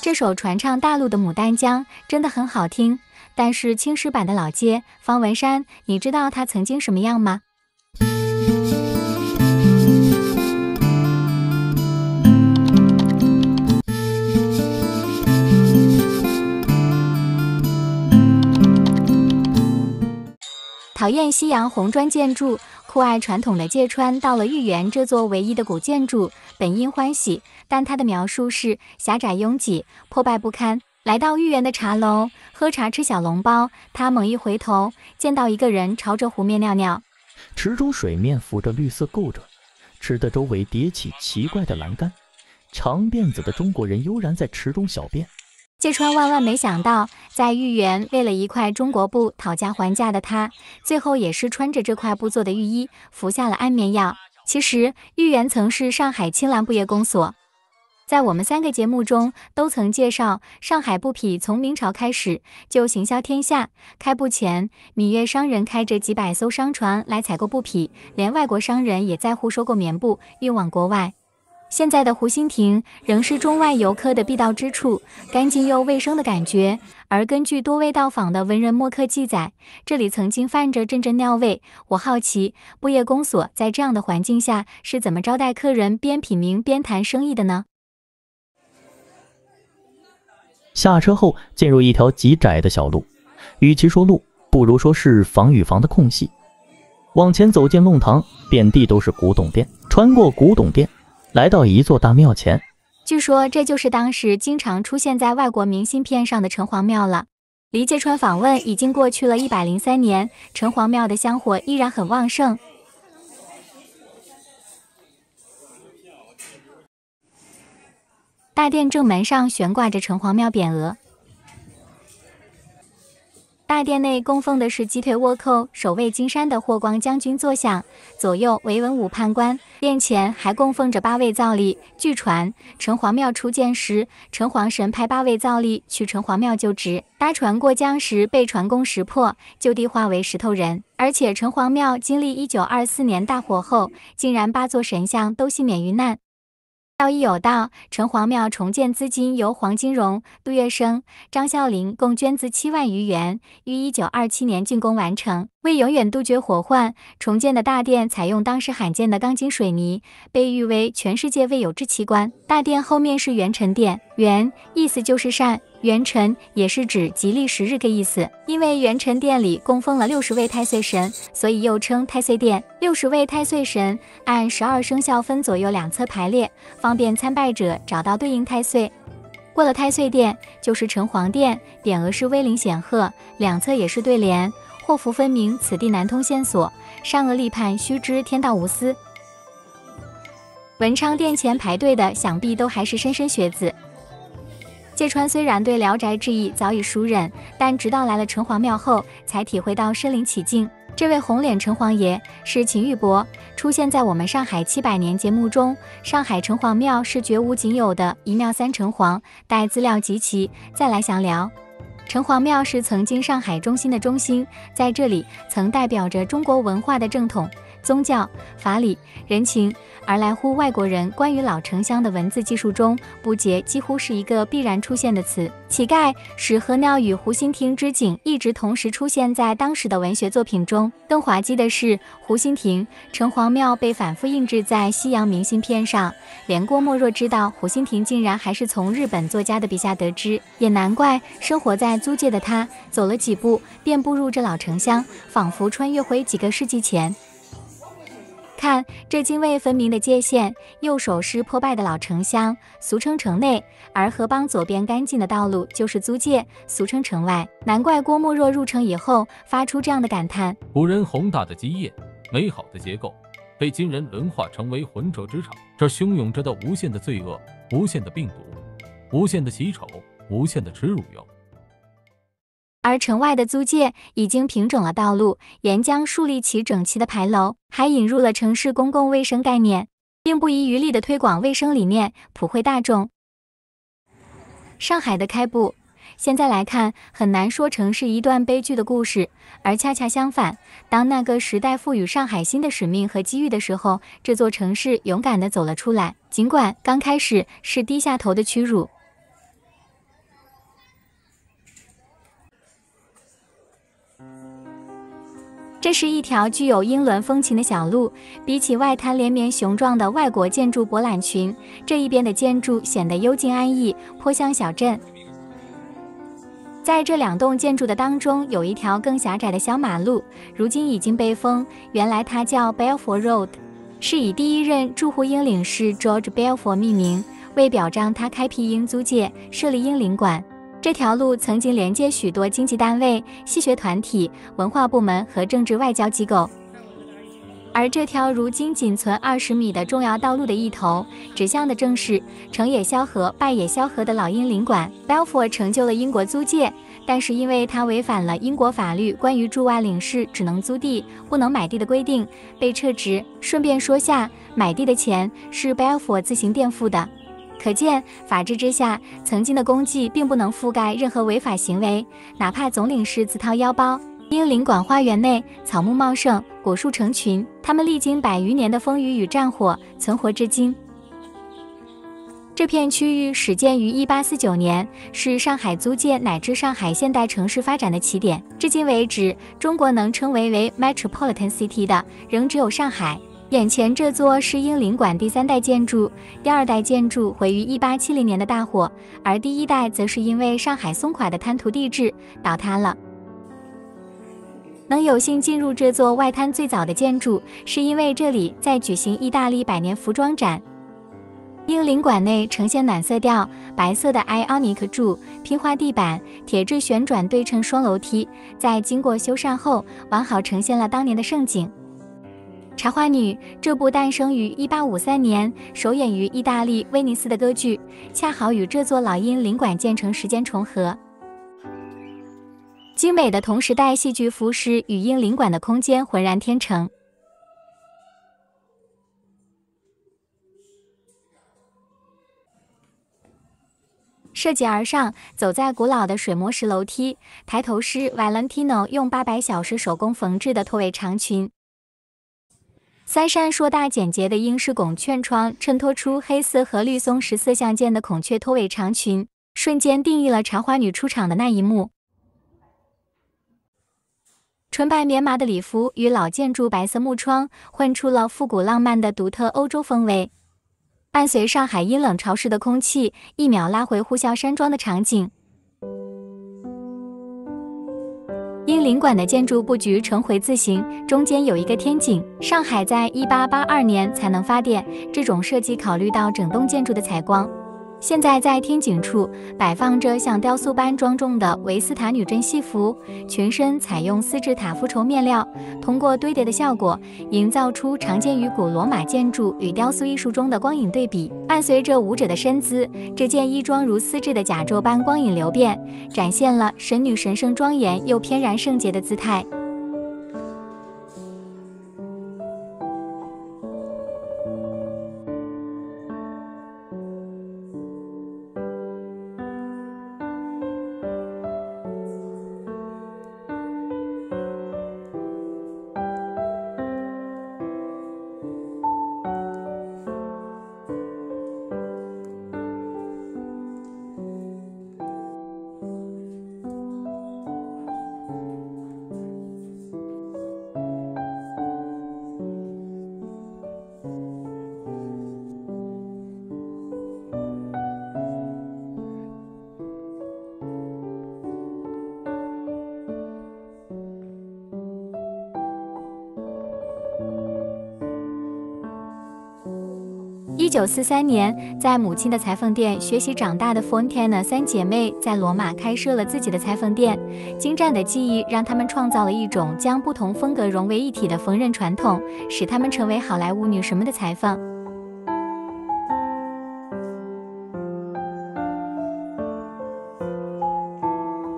这首传唱大陆的《牡丹江》真的很好听，但是青石板的老街方文山，你知道它曾经什么样吗？讨厌西洋红砖建筑，酷爱传统的芥川，到了豫园这座唯一的古建筑，本应欢喜，但他的描述是狭窄拥挤，破败不堪。来到豫园的茶楼，喝茶吃小笼包，他猛一回头，见到一个人朝着湖面尿尿。池中水面浮着绿色垢疹，池的周围叠起奇怪的栏杆，长辫子的中国人悠然在池中小便。芥川万万没想到，在豫园为了一块中国布讨价还价的他，最后也是穿着这块布做的浴衣，服下了安眠药。其实，豫园曾是上海青蓝布业公所。在我们3个节目中都曾介绍，上海布匹从明朝开始就行销天下。开埠前，闽粤商人开着几百艘商船来采购布匹，连外国商人也在乎收购棉布，运往国外。现在的湖心亭仍是中外游客的必到之处，干净又卫生的感觉。而根据多位到访的文人墨客记载，这里曾经泛着阵阵尿味。我好奇，布业公所在这样的环境下是怎么招待客人边品茗边谈生意的呢？下车后进入一条极窄的小路，与其说路，不如说是房与房的空隙。往前走进弄堂，遍地都是古董店，穿过古董店，来到一座大庙前。据说这就是当时经常出现在外国明信片上的城隍庙了。离芥川访问已经过去了103年，城隍庙的香火依然很旺盛。大殿正门上悬挂着城隍庙匾额。大殿内供奉的是鸡腿倭寇、守卫金山的霍光将军坐像，左右为文武判官。殿前还供奉着8位灶吏。据传，城隍庙初建时，城隍神派8位灶吏去城隍庙就职，搭船过江时被船工识破，就地化为石头人。而且城隍庙经历1924年大火后，竟然8座神像都幸免于难。道义有道，城隍庙重建资金由黄金荣、杜月笙、张孝林共捐资7万余元，于1927年竣工完成。为永远杜绝火患，重建的大殿采用当时罕见的钢筋水泥，被誉为全世界未有之奇观。大殿后面是元辰殿，元意思就是善，元辰也是指吉利时日的意思。因为元辰殿里供奉了60位太岁神，所以又称太岁殿。60位太岁神按12生肖分左右2侧排列，方便参拜者找到对应太岁。过了太岁殿就是城隍殿，匾额是威灵显赫，2侧也是对联，祸福分明，此地难通线索，善恶立判，须知天道无私。文昌殿前排队的想必都还是莘莘学子。芥川虽然对《聊斋志异》早已熟稔，但直到来了城隍庙后，才体会到身临其境。这位红脸城隍爷是秦玉伯，出现在我们上海700年节目中。上海城隍庙是绝无仅有的一庙3城隍，待资料集齐再来详聊。城隍庙是曾经上海中心的中心，在这里曾代表着中国文化的正统、宗教、法理、人情。而来乎外国人关于老城乡的文字技术中，不洁几乎是一个必然出现的词。乞丐使河鸟与湖心亭之景一直同时出现在当时的文学作品中。更滑稽的是，湖心亭、城隍庙被反复印制在西洋明信片上，连郭沫若知道湖心亭竟然还是从日本作家的笔下得知，也难怪生活在租界的他走了几步便步入这老城乡，仿佛穿越回几个世纪前。看这泾渭分明的界限，右手是破败的老城乡，俗称城内；而河浜左边干净的道路就是租界，俗称城外。难怪郭沫若入城以后发出这样的感叹：古人宏大的基业、美好的结构，被今人沦化成为浑浊之场。这汹涌着的无限的罪恶、无限的病毒、无限的奇丑、无限的耻辱哟。而城外的租界已经平整了道路，沿江树立起整齐的牌楼，还引入了城市公共卫生概念，并不遗余力地推广卫生理念，普惠大众。上海的开埠，现在来看很难说成是一段悲剧的故事，而恰恰相反，当那个时代赋予上海新的使命和机遇的时候，这座城市勇敢地走了出来，尽管刚开始是低下头的屈辱。这是一条具有英伦风情的小路，比起外滩连绵雄壮的外国建筑博览群，这一边的建筑显得幽静安逸，颇像小镇。在这2栋建筑的当中，有一条更狭窄的小马路，如今已经被封，原来它叫 Balfour Road， 是以第1任驻沪英领事 George Balfour 命名，为表彰他开辟英租界，设立英领馆。这条路曾经连接许多经济单位、系学团体、文化部门和政治外交机构。而这条如今仅存20米的重要道路的一头，指向的正是成也萧何，败也萧何的老英领馆。Balfour 成就了英国租界，但是因为他违反了英国法律关于驻外领事只能租地不能买地的规定，被撤职。顺便说下，买地的钱是 Balfour 自行垫付的。可见，法治之下，曾经的功绩并不能覆盖任何违法行为，哪怕总领事自掏腰包。英领馆花园内草木茂盛，果树成群，它们历经100余年的风雨与战火，存活至今。这片区域始建于1849年，是上海租界乃至上海现代城市发展的起点。至今为止，中国能称为 Metropolitan City 的，仍只有上海。眼前这座是英领馆第3代建筑，第2代建筑毁于1870年的大火，而第1代则是因为上海松垮的滩涂地质倒塌了。能有幸进入这座外滩最早的建筑，是因为这里在举行意大利100年服装展。英领馆内呈现暖色调，白色的 Ionic 柱、拼花地板、铁质旋转对称双楼梯，在经过修缮后，完好呈现了当年的盛景。茶花女这部诞生于1853年，首演于意大利威尼斯的歌剧，恰好与这座老英领馆建成时间重合。精美的同时代戏剧服饰与英领馆的空间浑然天成。涉级而上，走在古老的水磨石楼梯，抬头是 Valentino 用800小时手工缝制的拖尾长裙。3扇硕大简洁的英式拱券窗衬托出黑色和绿松石色相间的孔雀拖尾长裙，瞬间定义了茶花女出场的那一幕。纯白棉麻的礼服与老建筑白色木窗混出了复古浪漫的独特欧洲风味。伴随上海阴冷潮湿的空气，一秒拉回呼啸山庄的场景。英领馆的建筑布局呈回字形，中间有一个天井。上海在1882年才能发电，这种设计考虑到整栋建筑的采光。现在在天井处摆放着像雕塑般庄重的维斯塔女真戏服，裙身采用丝质塔夫绸面料，通过堆叠的效果，营造出常见于古罗马建筑与雕塑艺术中的光影对比。伴随着舞者的身姿，这件衣装如丝质的甲胄般光影流变，展现了神女神圣庄严又翩然圣洁的姿态。1943年，在母亲的裁缝店学习长大的 Fontana 3姐妹在罗马开设了自己的裁缝店。精湛的技艺让他们创造了一种将不同风格融为一体的缝纫传统，使他们成为好莱坞女神们的裁缝。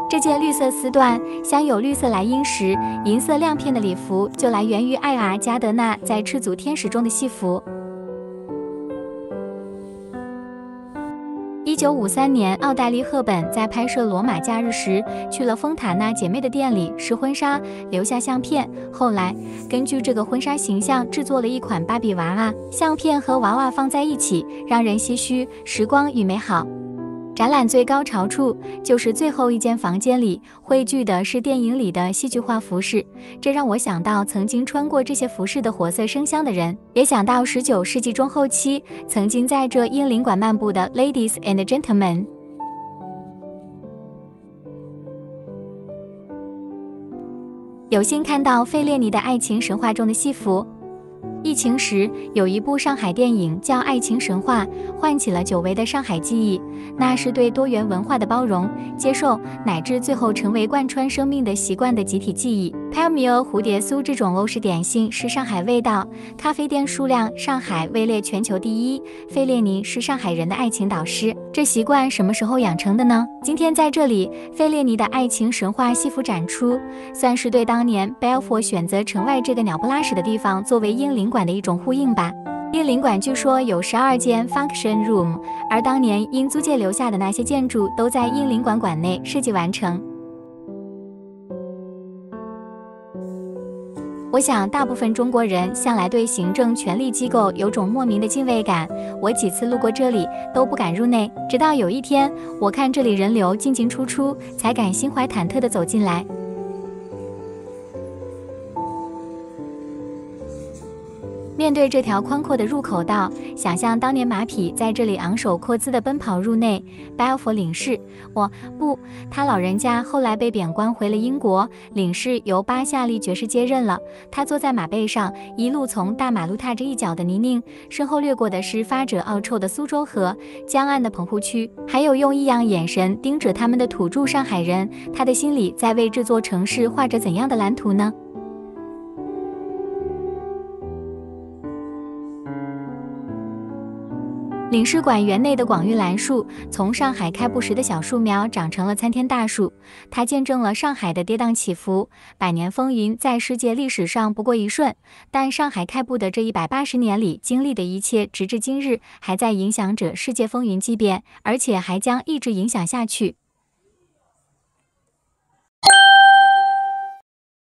这件绿色丝缎、镶有绿色莱茵石、银色亮片的礼服，就来源于艾尔加德纳在《赤足天使》中的戏服。1953年，奥黛丽·赫本在拍摄《罗马假日》时，去了丰塔纳姐妹的店里试婚纱，留下相片。后来，根据这个婚纱形象制作了一款芭比娃娃，相片和娃娃放在一起，让人唏嘘时光与美好。展览最高潮处就是最后一间房间里汇聚的是电影里的戏剧化服饰，这让我想到曾经穿过这些服饰的活色生香的人，也想到19世纪中后期曾经在这英领馆漫步的 Ladies and Gentlemen。有幸看到费列尼的爱情神话中的戏服。疫情时，有一部上海电影叫《爱情神话》，唤起了久违的上海记忆。那是对多元文化的包容、接受，乃至最后成为贯穿生命的习惯的集体记忆。派米尔蝴蝶酥这种欧式点心是上海味道，咖啡店数量上海位列全球第一。费列尼是上海人的爱情导师，这习惯什么时候养成的呢？今天在这里，费列尼的爱情神话戏服展出，算是对当年贝尔佛选择城外这个鸟不拉屎的地方作为英领馆的一种呼应吧。英领馆据说有12间 function room， 而当年英租界留下的那些建筑都在英领馆馆内设计完成。我想，大部分中国人向来对行政权力机构有种莫名的敬畏感。我几次路过这里都不敢入内，直到有一天，我看这里人流进进出出，才敢心怀忐忑地走进来。面对这条宽阔的入口道，想象当年马匹在这里昂首阔姿地奔跑入内。贝尔佛领事，他老人家后来被贬官回了英国，领事由巴夏利爵士接任了。他坐在马背上，一路从大马路踏着一脚的泥泞，身后掠过的是发着傲臭的苏州河、江岸的棚户区，还有用异样眼神盯着他们的土著上海人。他的心里在为这座城市画着怎样的蓝图呢？领事馆园内的广玉兰树，从上海开埠时的小树苗长成了参天大树。它见证了上海的跌宕起伏，百年风云在世界历史上不过一瞬，但上海开埠的这180年里经历的一切，直至今日还在影响着世界风云激变，而且还将一直影响下去。